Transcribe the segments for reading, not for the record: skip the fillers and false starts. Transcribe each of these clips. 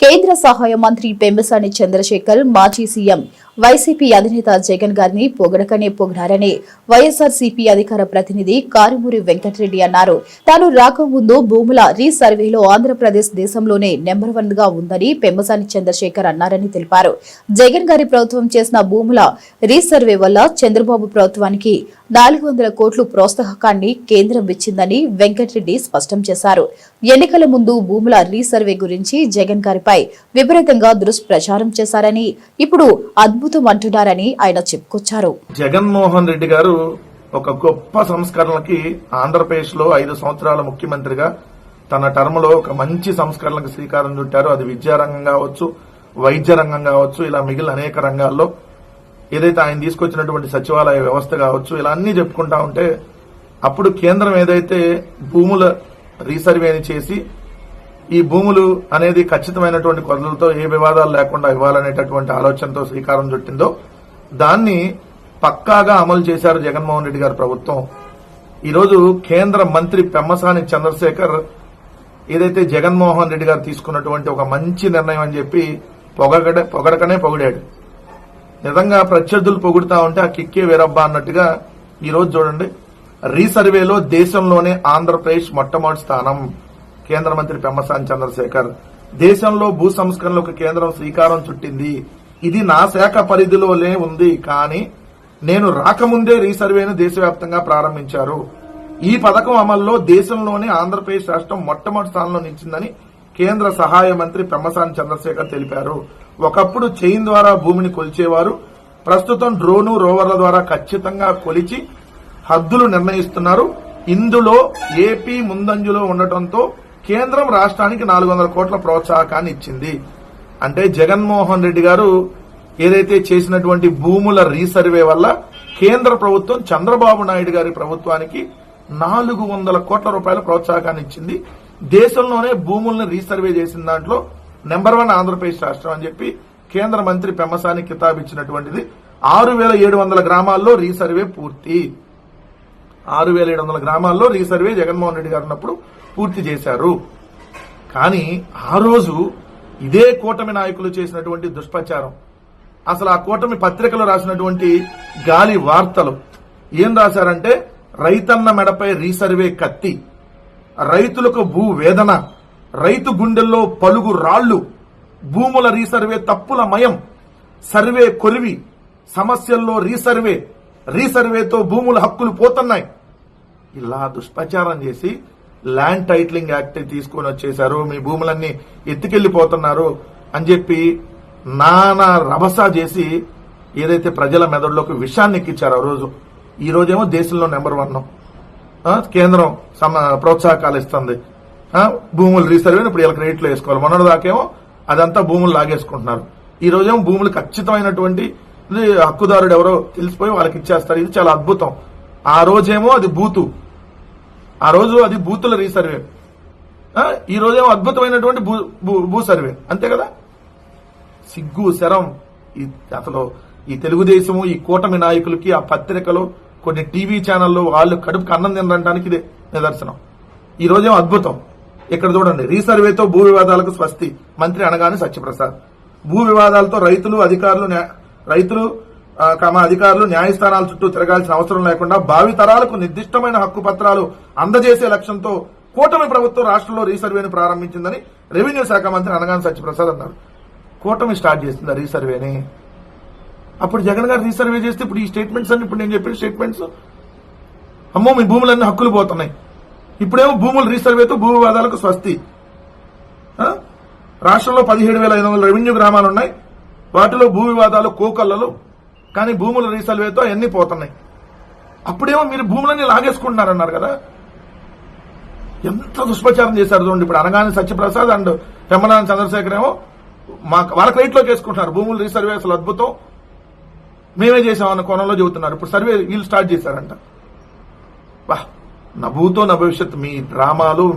కేంద్ర సహాయ మంత్రి పెమ్మసాని చంద్రశేఖర్ మాజీ సీఎం వైసీపీ అధినేత జగన్ గారిని పొగడకనే పొగిడారని వైఎస్ఆర్సీపీ అధికార ప్రతినిధి కారుమూరి వెంకటరెడ్డి అన్నారు. తాను రాకముందు భూముల రీసర్వేలో ఆంధ్రప్రదేశ్ దేశంలోనే నెంబర్ 1 గా ఉందని పెమ్మసాని చంద్రశేఖర్ అన్నారని తెలిపారు. జగన్ గారి ప్రభుత్వం చేసిన భూముల రీసర్వే వల్ల చంద్రబాబు ప్రభుత్వానికి 400 కోట్లు ప్రోత్సాహకాన్ని కేంద్రం ఇచ్చిందని వెంకటరెడ్డి స్పష్టం చేశారు. ఎన్నికల ముందు భూముల రీసర్వే గురించి జగన్ గారిపై విపరీతంగా దుష్ప్రచారం చేశారని, ఇప్పుడు అద్భుతం అంటున్నారని ఆయన చెప్పుకొచ్చారు. జగన్మోహన్ రెడ్డి గారు ఒక గొప్ప సంస్కరణలకి ఆంధ్రప్రదేశ్ లో 5 సంవత్సరాల ముఖ్యమంత్రిగా తన టర్మ్ లో ఒక మంచి సంస్కరణలకు శ్రీకారం చుట్టారు. అది విద్యారంగం కావచ్చు, వైద్య రంగం కావచ్చు, ఇలా మిగిలిన అనేక రంగాల్లో ఏదైతే ఆయన తీసుకొచ్చినటువంటి సచివాలయ వ్యవస్థ కావచ్చు, ఇలా అన్ని చెప్పుకుంటా ఉంటే అప్పుడు కేంద్రం ఏదైతే భూముల రీసర్వేని చేసి ఈ భూములు అనేది ఖచ్చితమైనటువంటి కొలతలతో ఏ వివాదాలు లేకుండా ఇవ్వాలనేటటువంటి ఆలోచనతో శ్రీకారం చుట్టిందో దాన్ని పక్కాగా అమలు చేశారు జగన్మోహన్ రెడ్డి గారి ప్రభుత్వం. ఈరోజు కేంద్ర మంత్రి పెమ్మసాని చంద్రశేఖర్ ఏదైతే జగన్మోహన్ రెడ్డి గారు తీసుకున్నటువంటి ఒక మంచి నిర్ణయం అని చెప్పి పొగడకనే పొగిడాడు. నిజంగా ప్రత్యర్థులు పొగుడుతా ఉంటే ఆ కిక్కే వేరబ్బా అన్నట్టుగా ఈరోజు చూడండి, రీసర్వేలో దేశంలోనే ఆంధ్రప్రదేశ్ మొట్టమొదటి స్థానం. కేంద్ర మంత్రి పెమ్మసాని చంద్రశేఖర్ దేశంలో భూ సంస్కరణలకు కేంద్రం శ్రీకారం చుట్టింది. ఇది నా శాఖ పరిధిలోనే ఉంది, కానీ నేను రాకముందే రీసర్వేను దేశవ్యాప్తంగా ప్రారంభించారు. ఈ పథకం అమల్లో దేశంలోనే ఆంధ్రప్రదేశ్ రాష్ట్రం మొట్టమొదటి స్థానంలో నిలిచిందని కేంద్ర సహాయ మంత్రి పెమ్మసాని చంద్రశేఖర్ తెలిపారు. ఒకప్పుడు చైన్ ద్వారా భూమిని కొలిచేవారు, ప్రస్తుతం డ్రోను, రోవర్ల ద్వారా ఖచ్చితంగా కొలిచి హద్దులు నిర్ణయిస్తున్నారు. ఇందులో ఏపీ ముందంజలో ఉండటంతో కేంద్రం రాష్ట్రానికి 400 కోట్ల ప్రోత్సాహకాన్ని ఇచ్చింది. అంటే జగన్మోహన్ రెడ్డి గారు ఏదైతే చేసినటువంటి భూముల రీసర్వే వల్ల కేంద్ర ప్రభుత్వం చంద్రబాబు నాయుడు గారి ప్రభుత్వానికి 400 కోట్ల రూపాయల ప్రోత్సాహకాన్ని ఇచ్చింది. దేశంలోనే భూములను రీసర్వే చేసిన దాంట్లో నెంబర్ 1 ఆంధ్రప్రదేశ్ రాష్ట్రం అని చెప్పి కేంద్ర మంత్రి పెమ్మసాని కితాబ్ ఇచ్చినటువంటిది. 6700 గ్రామాల్లో రీసర్వే పూర్తి. 6700 గ్రామాల్లో రీసర్వే జగన్మోహన్ రెడ్డి గారు ఉన్నప్పుడు పూర్తి చేశారు. కానీ ఆ రోజు ఇదే కూటమి నాయకులు చేసినటువంటి దుష్ప్రచారం, అసలు ఆ కూటమి పత్రికలో రాసినటువంటి గాలి వార్తలు ఏం రాశారంటే, రైతన్న మెడపై రీసర్వే కత్తి, రైతులకు భూ వేదన, రైతు గుండెల్లో పలుగు రాళ్లు, భూముల రీసర్వే తప్పుల మయం, సర్వే కొలివి, సమస్యల్లో రీసర్వేతో భూముల హక్కులు పోతున్నాయి. ఇలా దుష్ప్రచారం చేసి ల్యాండ్ టైటిలింగ్ యాక్ట్ తీసుకొని వచ్చేశారు, మీ భూములన్నీ ఎత్తుకెళ్లిపోతున్నారు అని చెప్పి నానా రభసా చేసి ఏదైతే ప్రజల మెదడులోకి విషాన్ని ఎక్కించారు ఆ రోజు. ఈ రోజేమో దేశంలో నెంబర్ 1 కేంద్రం ప్రోత్సాహకాలు ఇస్తుంది. భూములు రీసర్వేని ఇప్పుడు వీళ్ళకి రేట్లో వేసుకోవాలి. మొన్నటి దాకేమో అదంతా భూములు లాగేసుకుంటున్నారు. ఈ రోజేమో భూములు ఖచ్చితమైనటువంటి హక్కుదారుడు ఎవరో తెలిసిపోయి వాళ్ళకి ఇచ్చేస్తారు. ఇది చాలా అద్భుతం. ఆ రోజేమో అది బూతు, ఆ రోజు అది బూతుల రీసర్వే, ఈ రోజేమో అద్భుతమైనటువంటి భూ సర్వే. అంతే కదా, సిగ్గు శరం. అసలు ఈ తెలుగుదేశము, ఈ కూటమి నాయకులకి, ఆ పత్రికలు, కొన్ని టీవీ ఛానల్లో వాళ్ళు కడుపుకి అన్నం తినడానికి ఇదే నిదర్శనం. ఈ రోజేమో అద్భుతం. ఇక్కడ చూడండి, రీసర్వేతో భూ వివాదాలకు స్వస్తి, మంత్రి అనగానే సత్యప్రసాద్. భూ వివాదాలతో రైతులు అధికారులు న్యాయస్థానాల చుట్టూ తిరగాల్సిన అవసరం లేకుండా భావి తరాలకు నిర్దిష్టమైన హక్కు పత్రాలు అందజేసే లక్ష్యంతో కూటమి ప్రభుత్వం రాష్ట్రంలో రీసర్వేను ప్రారంభించిందని రెవెన్యూ శాఖ మంత్రి అనగాని సత్యప్రసాద్ అన్నారు. కూటమి స్టార్ట్ చేసింది రీసర్వేని. అప్పుడు జగన్ గారు రీసర్వే చేస్తే ఇప్పుడు ఈ స్టేట్మెంట్స్ అన్ని, ఇప్పుడు నేను చెప్పిన స్టేట్మెంట్స్, అమ్మో మీ భూములన్నీ హక్కులు పోతున్నాయి. ఇప్పుడేమో భూముల రీసర్వేతో భూ వివాదాలకు స్వస్తి. రాష్ట్రంలో 17,500 రెవెన్యూ గ్రామాలు ఉన్నాయి, వాటిలో భూ వివాదాలు కోకల్లలు, కానీ భూముల రీసర్వేతో అన్ని పోతున్నాయి. అప్పుడేమో మీరు భూములన్నీ లాగేసుకుంటున్నారన్నారు కదా. ఎంత దుష్ప్రచారం చేశారు చూడండి. ఇప్పుడు అనగానే సత్యప్రసాద్ అండ్ పెమ్మసాని చంద్రశేఖర్ ఏమో వాళ్ళకి రైట్లోకి వేసుకుంటున్నారు. భూముల రీసర్వే అసలు అద్భుతం, మేమే చేసామన్న కోణంలో చెబుతున్నారు. ఇప్పుడు సర్వే వీళ్ళు స్టార్ట్ చేశారంట. వా, నా భూతో నా భవిష్యత్, మీ డ్రామాలు.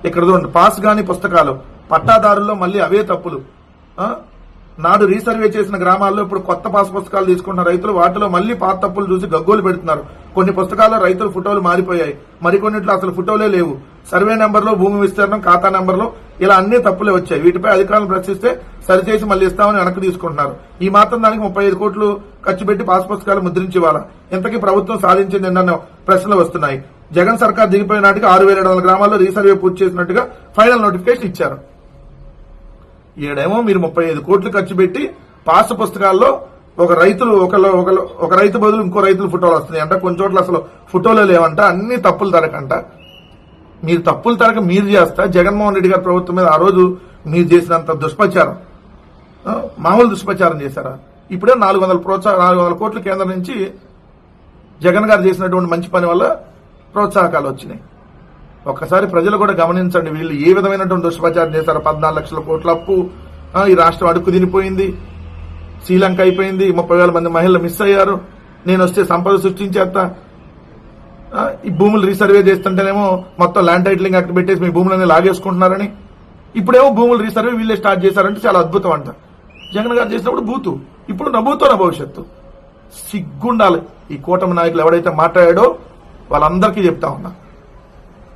ఇక్కడ చూడండి, పాస్ గాని పుస్తకాలు, పట్టాదారుల్లో మళ్ళీ అవే తప్పులు. నాడు రీసర్వే చేసిన గ్రామాల్లో ఇప్పుడు కొత్త పాస్ పుస్తకాలు తీసుకుంటున్న రైతులు వాటిలో మళ్లీ పాత తప్పులు చూసి గగ్గోలు పెడుతున్నారు. కొన్ని పుస్తకాల్లో రైతుల ఫోటోలు మారిపోయాయి, మరికొన్నిట్లో అసలు ఫోటోలే లేవు. సర్వే నెంబర్లో, భూమి విస్తీర్ణం, ఖాతా నెంబర్లో ఇలా అన్ని తప్పులే వచ్చాయి. వీటిపై అధికారులు ప్రశ్నిస్తే సరిచేసి మళ్ళీ ఇస్తామని వెనక్కి తీసుకుంటున్నారు. ఈ మాత్రం దానికి 35 కోట్లు ఖర్చు పెట్టి పాస్ పుస్తకాలు ముద్రించి ఇవ్వాలా? ఇంతకీ ప్రభుత్వం సాధించింది ఎన్న ప్రశ్నలు వస్తున్నాయి. జగన్ సర్కార్ దిగిపోయిన నాటికి 6,700 గ్రామాల్లో రీసర్వే పూర్తి చేసినట్టుగా ఫైనల్ నోటిఫికేషన్ ఇచ్చారు. ఈడేమో మీరు 35 కోట్లు ఖర్చు పెట్టి పాస్ పుస్తకాల్లో ఒక రైతు బదులు ఇంకో రైతుల ఫోటోలు వస్తున్నాయి అంట. కొన్ని చోట్ల అసలు ఫోటోలే లేవంట. అన్ని తప్పులు తరకంట. మీరు తప్పులు తరక మీరు చేస్తా జగన్మోహన్ రెడ్డి గారి ప్రభుత్వం మీద ఆ రోజు మీరు చేసినంత దుష్ప్రచారం, మామూలు దుష్ప్రచారం చేశారా? ఇప్పుడే 400 కోట్ల కేంద్రం నుంచి జగన్ గారు చేసినటువంటి మంచి పని వల్ల ప్రోత్సాహకాలు వచ్చినాయి. ఒక్కసారి ప్రజలు కూడా గమనించండి, వీళ్ళు ఏ విధమైనటువంటి దుష్ప్రచారం చేశారు. 14 లక్షల కోట్ల అప్పు, ఈ రాష్ట్రం అడుక్కు తినిపోయింది, శ్రీలంక అయిపోయింది, 30,000 మంది మహిళలు మిస్ అయ్యారు, నేను వస్తే సంపద సృష్టించేస్తా, ఈ భూములు రీసర్వే చేస్తుంటేనేమో మొత్తం ల్యాండ్ టైటిలింగ్ యాక్ట్ పెట్టేసి మీ భూములన్నీ లాగేసుకుంటున్నారని, ఇప్పుడేమో భూములు రీసర్వే వీళ్ళే స్టార్ట్ చేశారంటే చాలా అద్భుతం అంట. జగన్ గారు చేసినప్పుడు బూతు, ఇప్పుడు నవ్వుతో నా భవిష్యత్తు. సిగ్గుండాలి. ఈ కూటమి నాయకులు ఎవడైతే మాట్లాడాడో వాళ్ళందరికీ చెప్తా ఉన్నా.